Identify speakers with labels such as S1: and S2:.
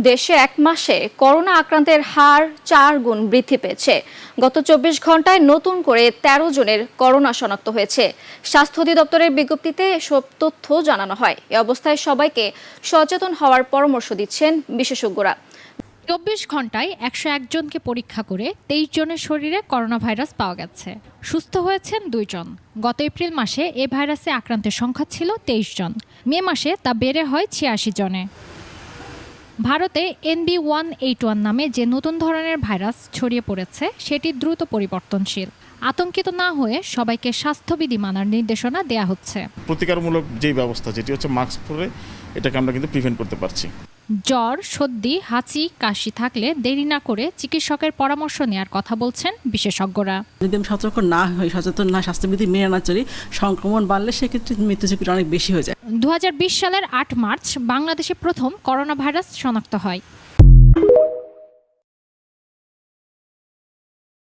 S1: দেশে এক মাসে করোনা আক্রান্তের হার 4 গুণ বৃদ্ধি পেয়েছে। গত 24 ঘন্টায় নতুন করে 13 জনের করোনা শনাক্ত হয়েছে। স্বাস্থ্য অধিদপ্তরের বিজ্ঞপ্তিতে এসব তথ্য জানানো হয়। এ অবস্থায় সবাইকে সচেতন হওয়ার পরামর্শ দিচ্ছেন বিশেষজ্ঞরা।
S2: 24 ঘন্টায় 101 জনকে পরীক্ষা করে 23 জনের শরীরে করোনা ভাইরাস পাওয়া গেছে। সুস্থ হয়েছেন 2 জন। গত এপ্রিল মাসে এ ভাইরাসে আক্রান্তের সংখ্যা ছিল 23 জন। মে মাসে তা বেড়ে হয় 86 জনে। ভারতে NB181 নামে যে নতুন ধরনের ভাইরাস ছড়িয়ে পড়েছে সেটি দ্রুত পরিবর্তনশীল। আতঙ্কিত না হয়ে সবাইকে স্বাস্থ্যবিধি মানার নির্দেশনা দেয়া হচ্ছে।
S3: প্রতিকারমূলক যেই ব্যবস্থা যেটি হচ্ছে মাস্ক পরে এটাকে আমরা কিন্তু প্রিভেন্ট করতে পারছি।
S2: জ্বর, সর্দি, হাঁচি, কাশি থাকলে দেরি না করে চিকিৎসকের পরামর্শ নেওয়ার কথা বলছেন বিশেষজ্ঞরা।
S4: যদি আমি সতর্ক না হই, সচেতন না, স্বাস্থ্যবিধি মেনে না চলি, সংক্রমণ বাড়লে সেক্ষেত্রে মৃত্যু ঝুঁকিটা অনেক বেশি হয়ে যায়।
S2: 2020 সালের 8 মার্চ বাংলাদেশে প্রথম করোনা ভাইরাস শনাক্ত হয়।